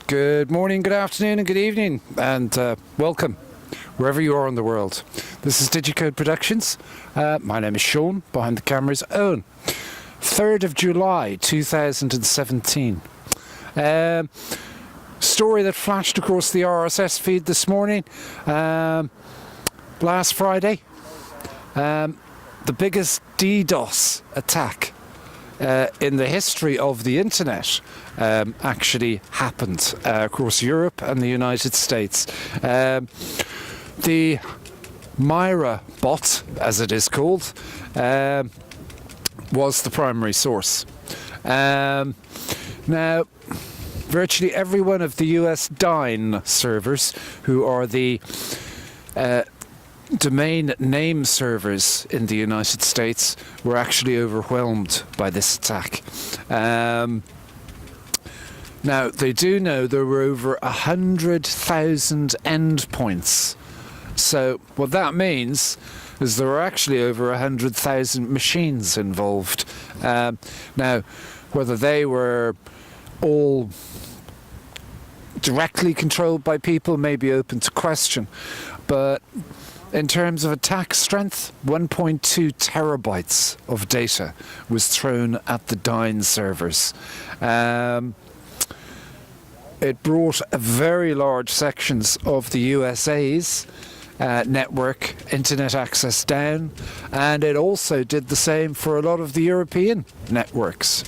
Good morning, good afternoon and good evening, and welcome wherever you are in the world. This is Digicode Productions. My name is Sean, behind the camera's Owen. 3rd of July 2017. Story that flashed across the RSS feed this morning. Last Friday, the biggest DDoS attack in the history of the internet actually happened across Europe and the United States. The Myra bot, as it is called, was the primary source. Now, virtually every one of the US Dyn servers, who are the domain name servers in the United States, were actually overwhelmed by this attack. Now, they do know there were over 100,000 endpoints. So what that means is there are actually over 100,000 machines involved. Now, whether they were all directly controlled by people may be open to question, but in terms of attack strength, 1.2 terabytes of data was thrown at the Dyn servers. It brought very large sections of the USA's network internet access down, and it also did the same for a lot of the European networks.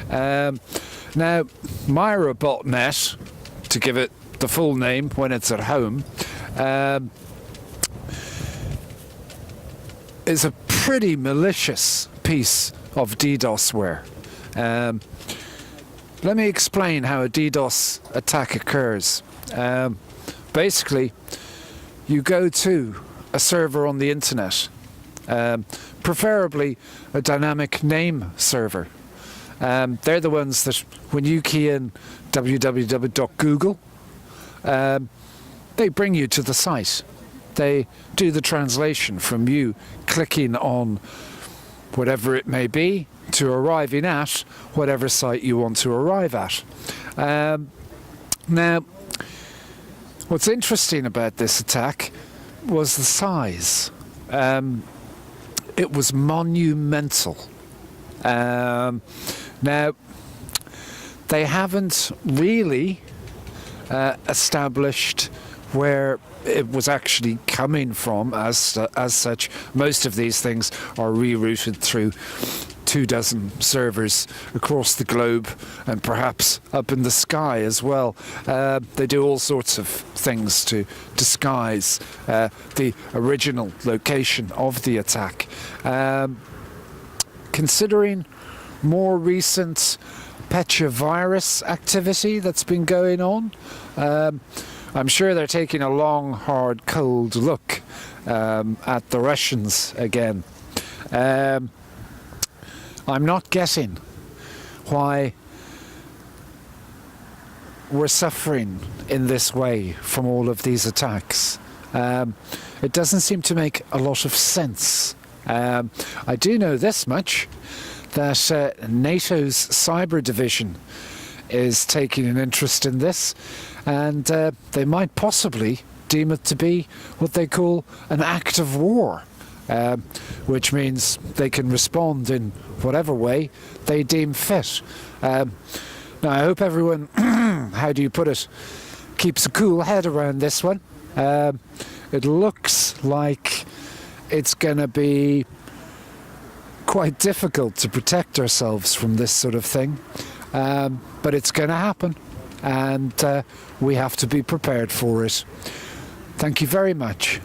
Now, Myra botnet, to give it the full name when it's at home, is a pretty malicious piece of DDoSware. Let me explain how a DDoS attack occurs. Basically, you go to a server on the internet, preferably a dynamic name server. They're the ones that, when you key in www.google, they bring you to the site. They do the translation from you clicking on whatever it may be to arriving at whatever site you want to arrive at. Now, what's interesting about this attack was the size. It was monumental. Now, they haven't really established where it was actually coming from as such. Most of these things are rerouted through 24 servers across the globe and perhaps up in the sky as well. They do all sorts of things to disguise the original location of the attack. Considering more recent virus activity that's been going on, I'm sure they're taking a long, hard, cold look at the Russians again. I'm not getting why we're suffering in this way from all of these attacks. It doesn't seem to make a lot of sense. I do know this much, that NATO's cyber division is taking an interest in this, and they might possibly deem it to be what they call an act of war, which means they can respond in whatever way they deem fit. Now, I hope everyone, how do you put it, keeps a cool head around this one. It looks like it's going to be quite difficult to protect ourselves from this sort of thing, but it's going to happen, and we have to be prepared for it. Thank you very much.